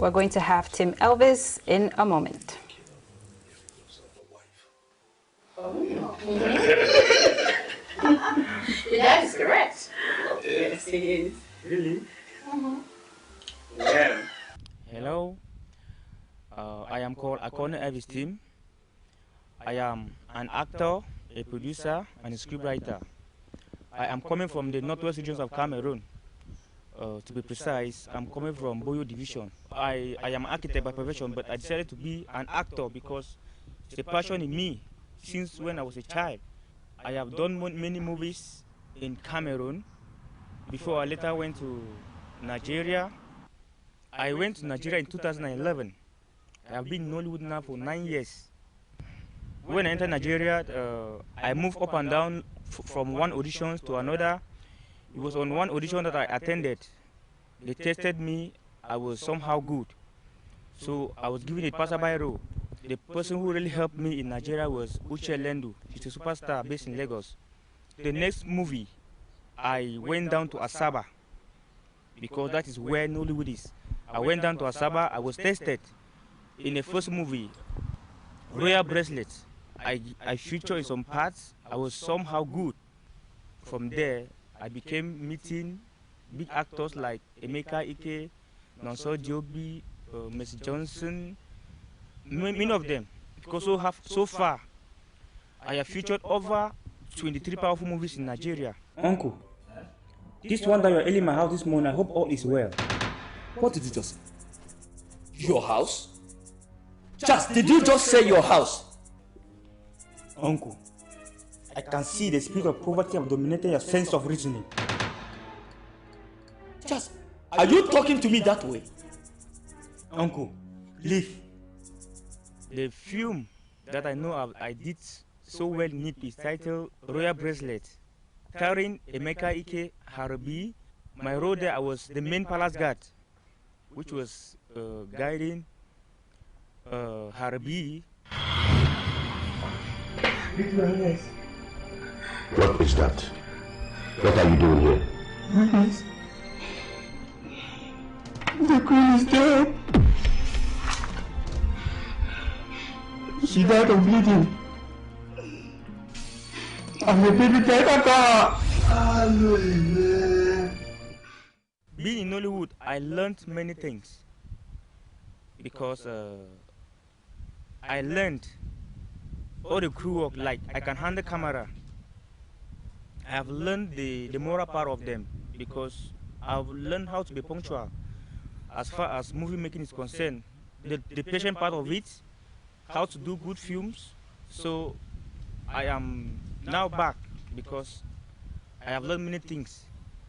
We're going to have Team Elvis in a moment. That is correct. Yes, he is. Really? Yeah. Hello. I am called AKONI ELVIS team. I am an actor, a producer, and a scriptwriter. I am coming from the northwest regions of Cameroon. To be precise, I'm coming from Boyo division. I am an architect by profession, but I decided to be an actor because it's a passion in me since when I was a child. I have done many movies in Cameroon before I later went to Nigeria. I went to Nigeria in 2011. I have been in Nollywood now for 9 years. When I entered Nigeria, I moved up and down from one audition to another. It was on one audition that I attended. They tested me. I was somehow good. So I was given a passerby role. The person who really helped me in Nigeria was Uche Lendu. She's a superstar based in Lagos. The next movie, I went down to Asaba because that is where Nollywood is. I went down to Asaba. I was tested. In the first movie, Royal Bracelet, I featured in some parts. I was somehow good. From there, I became meeting big actors like Emeka Ike, Nonso Diobi, Mercy Johnson, many of them. Because so far, I have featured over 23 powerful movies in Nigeria. Uncle, this one that you're in my house this morning, I hope all is well. What did you just say? Your house? Just, did you just say your house? Uncle, I can see the spirit of poverty have dominated your sense of reasoning. Just, are you talking to me that way? Uncle, leave. The film that I know I did so well in it is titled Royal Bracelet, starring Emeka Ike Harabi. My role there, I was the main palace guard, which was guiding Harabi. What is that? What are you doing here? Yes. The queen is dead. She died of bleeding. And the baby died of Being in Nollywood, I learned many things because I learned all the crew work, like I can handle camera. I have learned the moral part of them because I've learned how to be punctual as far as movie making is concerned. The patient part of it, how to do good films. So I am now back because I have learned many things.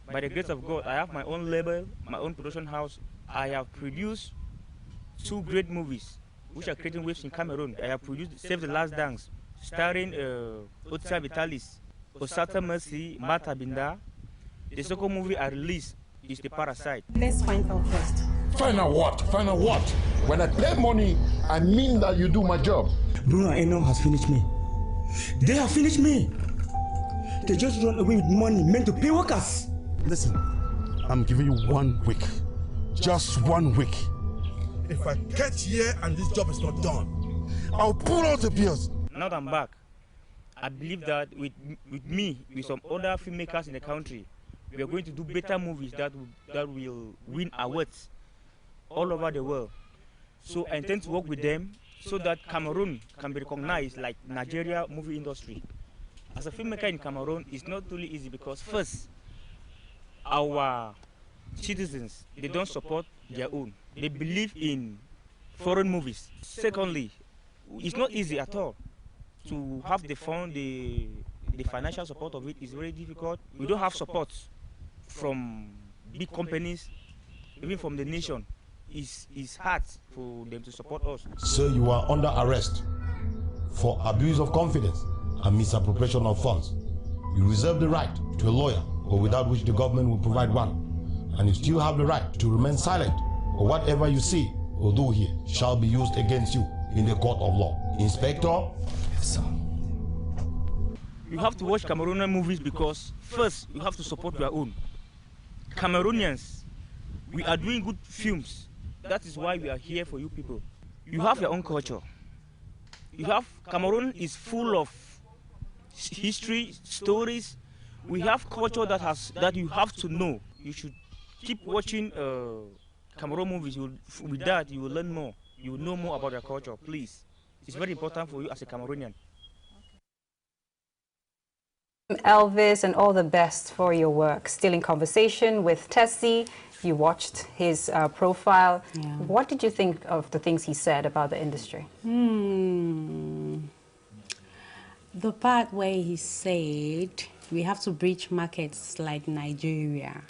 By the grace of God, I have my own label, my own production house. I have produced 2 great movies which are creating waves in Cameroon. I have produced Save the Last Dance, starring Otsa Vitalis, Osata Mercy, Mata Binda. The second movie I released is The Parasite. Let's find out first. Find out what? Find out what? When I pay money, I mean that you do my job. Bruno and Eno has finished me. They have finished me. They just run away with money meant to pay workers. Listen, I'm giving you 1 week. Just 1 week. If I get here and this job is not done, I'll pull out the bills. Now that I'm back, I believe that with me, with some other filmmakers in the country, we are going to do better movies that will win awards all over the world. So I intend to work with them so that Cameroon can be recognized like Nigeria movie industry. As a filmmaker in Cameroon, it's not really easy because first, our citizens, they don't support their own. They believe in foreign movies. Secondly, it's not easy at all to have the fund, the financial support of it is very difficult. We don't have support from big companies, even from the nation. It's hard for them to support us. So you are under arrest for abuse of confidence and misappropriation of funds. You reserve the right to a lawyer, or without which the government will provide one. And you still have the right to remain silent, or whatever you see or do here shall be used against you in the court of law. Inspector? Yes, sir. You have to watch Cameroonian movies because first, you have to support your own. Cameroonians, we are doing good films. that is why we are here for you people. You have your own culture. You have, Cameroon is full of history, stories. We have culture that you have to know. You should keep watching Cameroon movies. With that, you will learn more. You will know more about your culture, please. It's very important for you as a Cameroonian. Elvis, and all the best for your work. Still in conversation with Tessie. You watched his profile. Yeah. What did you think of the things he said about the industry? The part where he said we have to breach markets like Nigeria.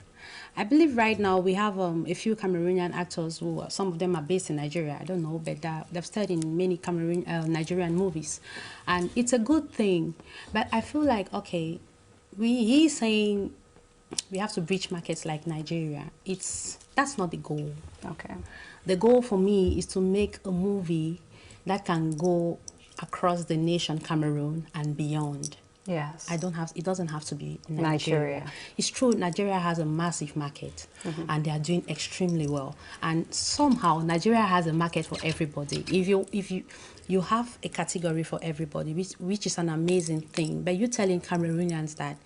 I believe right now we have a few Cameroonian actors who, some of them are based in Nigeria. I don't know, but they've starred in many Nigerian movies. And it's a good thing. But I feel like, okay, he's saying we have to breach markets like Nigeria. That's not the goal. Okay. The goal for me is to make a movie that can go across the nation, Cameroon, and beyond. Yes. It doesn't have to be Nigeria. It's true, Nigeria has a massive market, and they are doing extremely well. And somehow, Nigeria has a market for everybody. If you have a category for everybody, which is an amazing thing. But you're telling Cameroonians that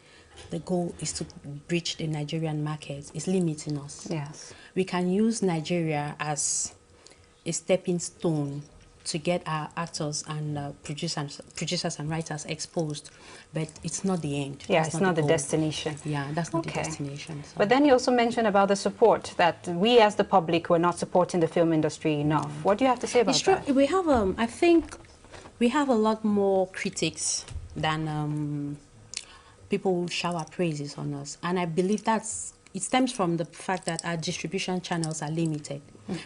the goal is to breach the Nigerian market. It's limiting us. Yes. We can use Nigeria as a stepping stone to get our actors and producers and writers exposed, but it's not the end. Yeah, that's it's not the goal. destination. Yeah, that's not the destination. So. But then you also mentioned about the support, that we as the public were not supporting the film industry enough. What do you have to say about it's true. that? We have, I think, we have a lot more critics than people who shower praises on us, and I believe it stems from the fact that our distribution channels are limited,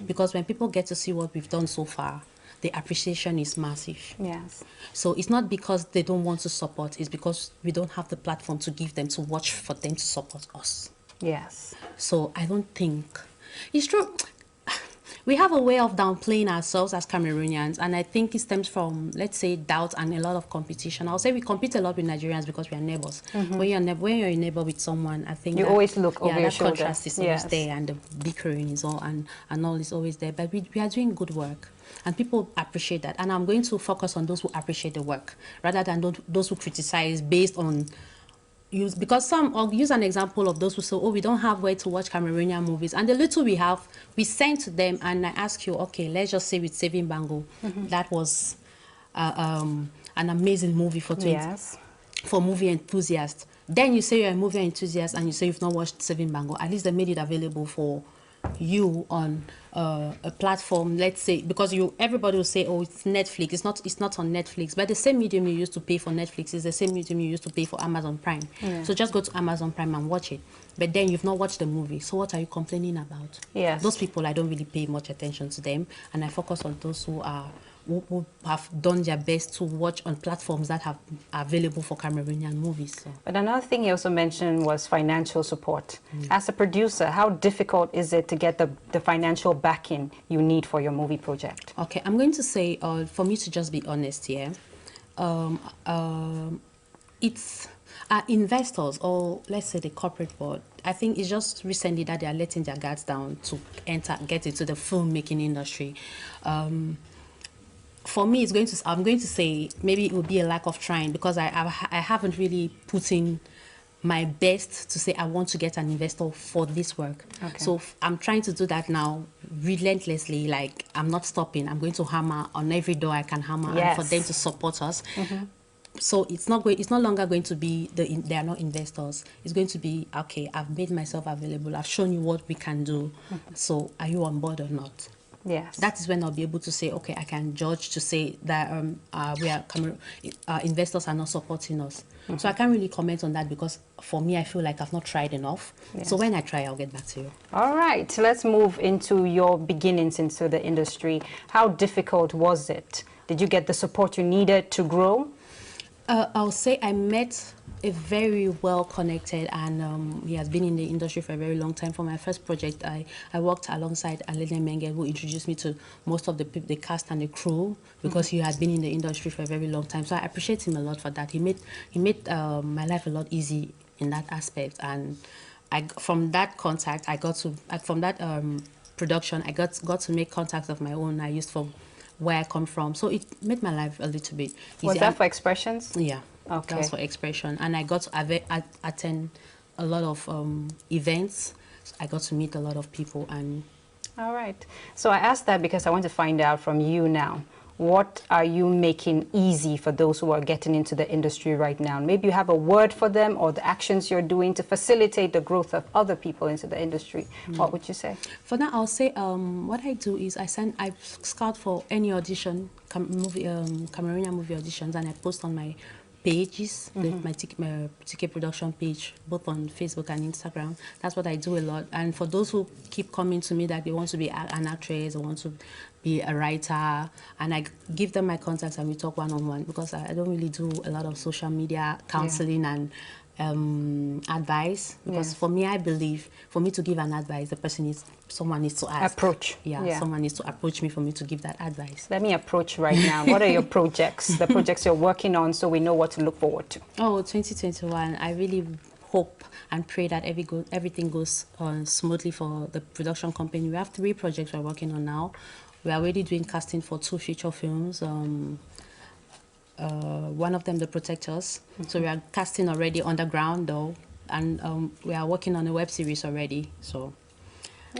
because when people get to see what we've done so far, the appreciation is massive. Yes. So it's not because they don't want to support, it's because we don't have the platform to give them, to watch for them to support us. Yes. So I don't think, it's true, we have a way of downplaying ourselves as Cameroonians, and I think it stems from, let's say, doubt and a lot of competition. I'll say we compete a lot with Nigerians because we are neighbors. When you're a neighbor with someone, I think you always look over your shoulder. Contrast is always there, and the bickering is all, and all is always there. But we are doing good work, and people appreciate that. And I'm going to focus on those who appreciate the work rather than those who criticize based on because I'll use an example of those who say, oh, we don't have where to watch Cameroonian movies. And the little we have, we send to them, and I ask you, okay, let's just say with Saving Bango, that was an amazing movie for movie enthusiasts. Then you say you're a movie enthusiast and you say you've not watched Saving Bango. At least they made it available for you on a platform, let's say, because everybody will say, oh, it's Netflix. It's not on Netflix, but the same medium you used to pay for Netflix is the same medium you used to pay for Amazon Prime. So just go to Amazon Prime and watch it. But then you've not watched the movie, so what are you complaining about? Yes. Those people, I don't really pay much attention to them, and I focus on those who have done their best to watch on platforms that are available for Cameroonian movies. So. But another thing you also mentioned was financial support. As a producer, how difficult is it to get the financial backing you need for your movie project? Okay, I'm going to say, for me to just be honest here, it's investors, or let's say the corporate board. I think it's just recently that they are letting their guards down to get into the filmmaking industry. For me, I'm going to say maybe it will be a lack of trying, because I haven't really put in my best to say I want to get an investor for this work. Okay. So I'm trying to do that now relentlessly. Like, I'm not stopping. I'm going to hammer on every door I can hammer, and for them to support us. So it's no longer going to be they are not investors. It's going to be, okay, I've made myself available. I've shown you what we can do. So are you on board or not? Yes. That is when I'll be able to say, okay, I can judge to say that investors are not supporting us. So I can't really comment on that, because for me, I feel like I've not tried enough. Yes. So when I try, I'll get back to you. All right. So let's move into your beginnings into the industry. How difficult was it? Did you get the support you needed to grow? I'll say I met a very well-connected, and he has been in the industry for a very long time. For my first project, I worked alongside Alene Menge, who introduced me to most of the cast and the crew, because he had been in the industry for a very long time. So I appreciate him a lot for that. He made my life a lot easy in that aspect. And from that contact, I got to, from that production, I got to make contacts of my own I used from where I come from. So it made my life a little bit easy. Was that for expressions? Yeah. Okay. That was for expression. And I got to attend a lot of events. I got to meet a lot of people. And all right. So I asked that because I want to find out from you now. What are you making easy for those who are getting into the industry right now? Maybe you have a word for them or the actions you're doing to facilitate the growth of other people into the industry. What would you say? For now, I'll say what I do is I scout for any audition, Cameroonian movie auditions, and I post on my pages, my ticket production page, both on Facebook and Instagram. That's what I do a lot. And for those who keep coming to me that they want to be an actress, or want to be a writer, and I give them my contacts and we talk one-on-one, because I don't really do a lot of social media counseling and advice, because for me, I believe for me to give an advice, someone needs to ask. Approach. Yeah, someone needs to approach me for me to give that advice. Let me approach right now. What are your projects, the projects you're working on, so we know what to look forward to? Oh, 2021, I really hope and pray that everything goes smoothly for the production company. We have 3 projects we're working on now. We are already doing casting for 2 feature films. One of them, The Protectors. So we are casting already underground though, and we are working on a web series already. So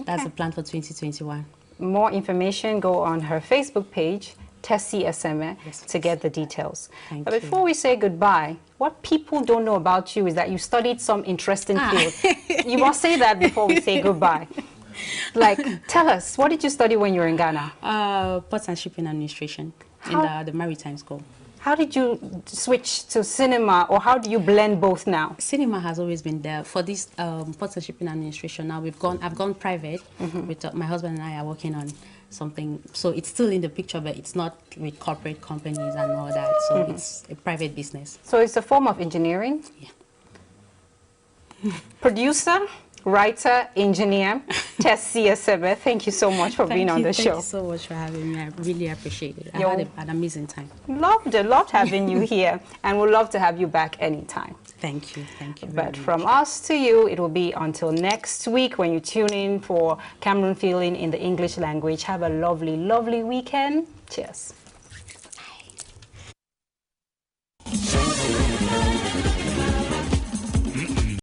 that's the plan for 2021. More information, go on her Facebook page, Tessie Eseme, to get the details. But before we say goodbye, what people don't know about you is that you studied some interesting field. You must say that before we say goodbye. Like, tell us, what did you study when you were in Ghana? Ports and Shipping Administration in the Maritime School. How did you switch to cinema, or how do you blend both now? Cinema has always been there. For this Ports and Shipping Administration, now I've gone private. With my husband and I are working on something. So it's still in the picture, but it's not with corporate companies and all that. So it's a private business. So it's a form of engineering? Yeah. Producer, writer, engineer, Tessie Eseme, thank you so much for being on the show. Thank you so much for having me. I really appreciate it. I had an amazing time. Loved having you here, and we'd love to have you back anytime. Thank you very much. From us to you, it will be until next week when you tune in for Cameroon Feeling in the English language. Have a lovely, lovely weekend. Cheers.